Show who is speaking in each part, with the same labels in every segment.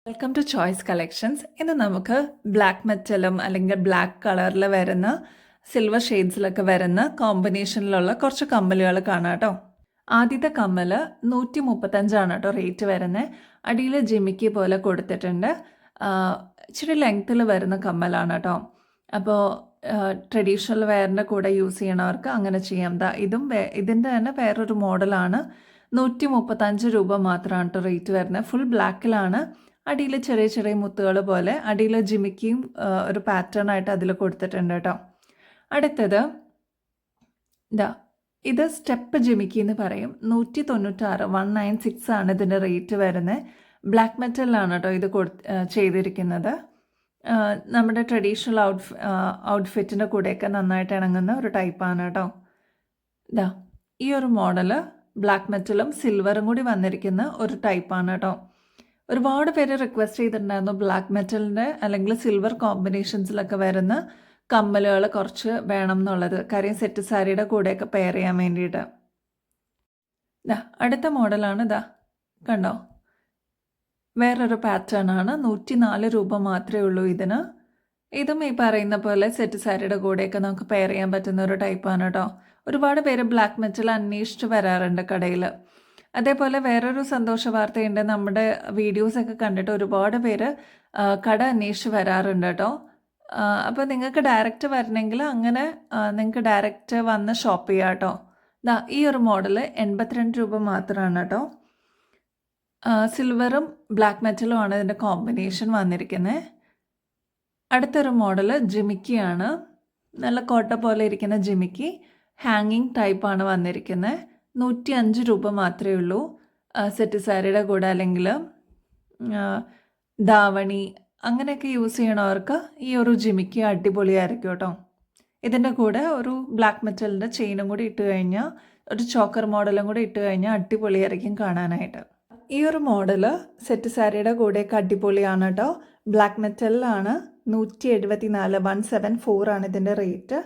Speaker 1: Welcome to choice collections. ഇന്ന് നമുക്ക് black മെറ്റലും അല്ലെങ്കിൽ ബ്ലാക്ക് കളറിൽ വരുന്ന സിൽവർ ഷെയ്ഡ്സിലൊക്കെ വരുന്ന കോമ്പിനേഷനിലുള്ള കുറച്ച് കമ്മലുകൾ കാണാം കേട്ടോ. ആദ്യത്തെ കമ്മൽ 135 കേട്ടോ റേറ്റ് വരുന്നത്. അടിയിൽ ജിമിക്കി പോലെ കൊടുത്തിട്ടുണ്ട്. ഇച്ചിരി ലെങ്ത്തിൽ വരുന്ന കമ്മലാണ് കേട്ടോ. അപ്പോൾ ട്രഡീഷണൽ വെയറിൻ്റെ കൂടെ യൂസ് ചെയ്യണവർക്ക് അങ്ങനെ ചെയ്യാം. ഇതിൻ്റെ തന്നെ വേറൊരു മോഡലാണ്. 135 രൂപ മാത്രമാണ് കേട്ടോ റേറ്റ് വരുന്നത്. ഫുൾ ബ്ലാക്കിലാണ്. അടിയിൽ ചെറിയ ചെറിയ മുത്തുകൾ പോലെ അടിയിൽ ജിമിക്കിയും ഒരു പാറ്റേൺ ആയിട്ട് അതിൽ കൊടുത്തിട്ടുണ്ട് കേട്ടോ. അടുത്തത് ഇത് സ്റ്റെപ്പ് ജിമിക്കി എന്ന് പറയും. 196 196 ആണ് ഇതിൻ്റെ റേറ്റ് വരുന്നത്. ബ്ലാക്ക് മെറ്റലിലാണ് കേട്ടോ ഇത് ചെയ്തിരിക്കുന്നത്. നമ്മുടെ ട്രഡീഷണൽ ഔട്ട്ഫിറ്റിൻ്റെ കൂടെയൊക്കെ നന്നായിട്ട് ഇണങ്ങുന്ന ഒരു ടൈപ്പാണ് കേട്ടോ. ഈ ഒരു മോഡല് ബ്ലാക്ക് മെറ്റലും സിൽവറും കൂടി വന്നിരിക്കുന്ന ഒരു ടൈപ്പാണ് കേട്ടോ. ഒരുപാട് പേര് റിക്വസ്റ്റ് ചെയ്തിട്ടുണ്ടായിരുന്നു ബ്ലാക്ക് മെറ്റലിൻ്റെ അല്ലെങ്കിൽ സിൽവർ കോമ്പിനേഷൻസിലൊക്കെ വരുന്ന കമ്മലുകൾ കുറച്ച് വേണം എന്നുള്ളത്. കാര്യം സെറ്റ് സാരിയുടെ കൂടെയൊക്കെ പെയർ ചെയ്യാൻ വേണ്ടിയിട്ട്. അടുത്ത മോഡലാണ് കണ്ടോ, വേറൊരു പാറ്റേൺ ആണ്. 104 രൂപ മാത്രമേ ഉള്ളൂ ഇതിന്. ഇതും ഈ പറയുന്ന പോലെ സെറ്റ് സാരിയുടെ കൂടെയൊക്കെ നമുക്ക് പെയർ ചെയ്യാൻ പറ്റുന്ന ഒരു ടൈപ്പാണ് കേട്ടോ. ഒരുപാട് പേര് ബ്ലാക്ക് മെറ്റൽ അന്വേഷിച്ച് വരാറുണ്ട് കടയിൽ. അതേപോലെ വേറൊരു സന്തോഷ വാർത്തയുണ്ട്. നമ്മുടെ വീഡിയോസൊക്കെ കണ്ടിട്ട് ഒരുപാട് പേര് കട അന്വേഷിച്ച് വരാറുണ്ട് കേട്ടോ. അപ്പോൾ നിങ്ങൾക്ക് ഡയറക്റ്റ് വരണമെങ്കിൽ അങ്ങനെ നിങ്ങൾക്ക് ഡയറക്റ്റ് വന്ന് ഷോപ്പ് ചെയ്യാം കേട്ടോ. ഈ ഒരു മോഡൽ 82 രൂപ മാത്രമാണ് കേട്ടോ. സിൽവറും ബ്ലാക്ക് മെറ്റലും ആണ് ഇതിൻ്റെ കോമ്പിനേഷൻ വന്നിരിക്കുന്നത്. അടുത്തൊരു മോഡൽ ജിമിക്കിയാണ്. നല്ല കോട്ട പോലെ ഇരിക്കുന്ന ജിമിക്കി, ഹാങ്ങിങ് ടൈപ്പാണ് വന്നിരിക്കുന്നത്. 105 രൂപ മാത്രമേ ഉള്ളൂ. സെറ്റ് സാരിയുടെ കൂടെ അല്ലെങ്കിൽ ദാവണി അങ്ങനെയൊക്കെ യൂസ് ചെയ്യണവർക്ക് ഈ ഒരു ജിമിക്കി അടിപൊളിയായിരിക്കും കേട്ടോ. ഇതിൻ്റെ കൂടെ ഒരു ബ്ലാക്ക് മെറ്റലിൻ്റെ ചെയിനും കൂടി ഇട്ട് കഴിഞ്ഞാൽ, ഒരു ചോക്കർ മോഡലും കൂടി ഇട്ട് കഴിഞ്ഞാൽ അടിപൊളിയായിരിക്കും കാണാനായിട്ട്. ഈ ഒരു മോഡൽ സെറ്റ് സാരിയുടെ കൂടെയൊക്കെ അടിപൊളിയാണ് കേട്ടോ. ബ്ലാക്ക് മെറ്റലിലാണ്. 174 174 ആണ് ഇതിൻ്റെ റേറ്റ്.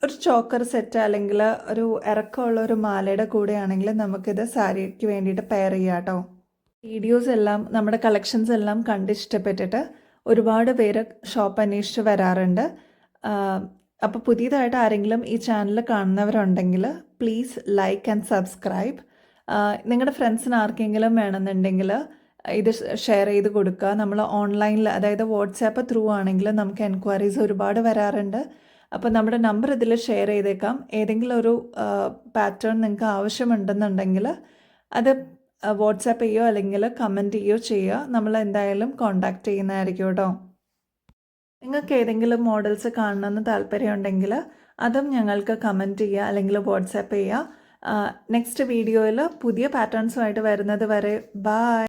Speaker 1: ഒരു ചോക്കർ സെറ്റ് അല്ലെങ്കിൽ ഒരു ഇറക്കമുള്ള ഒരു മാലയുടെ കൂടെയാണെങ്കിൽ നമുക്കിത് സാരിക്ക് വേണ്ടിയിട്ട് പെയർ ചെയ്യാം കേട്ടോ. വീഡിയോസ് എല്ലാം നമ്മുടെ കളക്ഷൻസ് എല്ലാം കണ്ടിഷ്ടപ്പെട്ടിട്ട് ഒരുപാട് പേര് ഷോപ്പ് അന്വേഷിച്ച് വരാറുണ്ട്. അപ്പോൾ പുതിയതായിട്ട് ആരെങ്കിലും ഈ ചാനൽ കാണുന്നവരുണ്ടെങ്കിൽ പ്ലീസ് ലൈക്ക് ആൻഡ് സബ്സ്ക്രൈബ്. നിങ്ങളുടെ ഫ്രണ്ട്സിന് ആർക്കെങ്കിലും വേണമെന്നുണ്ടെങ്കിൽ ഇത് ഷെയർ ചെയ്ത് കൊടുക്കുക. നമ്മൾ ഓൺലൈനിൽ, അതായത് വാട്സാപ്പ് ത്രൂ ആണെങ്കിൽ നമുക്ക് എൻക്വയറീസ് ഒരുപാട് വരാറുണ്ട്. അപ്പോൾ നമ്മുടെ നമ്പർ ഇതിൽ ഷെയർ ചെയ്തേക്കാം. ഏതെങ്കിലും ഒരു പാറ്റേൺ നിങ്ങൾക്ക് ആവശ്യമുണ്ടെന്നുണ്ടെങ്കിൽ അത് വാട്സാപ്പ് ചെയ്യുകയോ അല്ലെങ്കിൽ കമൻറ്റ് ചെയ്യുകയോ ചെയ്യുക. നമ്മൾ എന്തായാലും കോൺടാക്റ്റ് ചെയ്യുന്നതായിരിക്കും കേട്ടോ. നിങ്ങൾക്ക് ഏതെങ്കിലും മോഡൽസ് കാണണമെന്ന് താല്പര്യമുണ്ടെങ്കിൽ അതും ഞങ്ങൾക്ക് കമൻറ്റ് ചെയ്യുക അല്ലെങ്കിൽ വാട്സാപ്പ് ചെയ്യുക. നെക്സ്റ്റ് വീഡിയോയിൽ പുതിയ പാറ്റേൺസുമായിട്ട് വരുന്നത് വരെ ബൈ.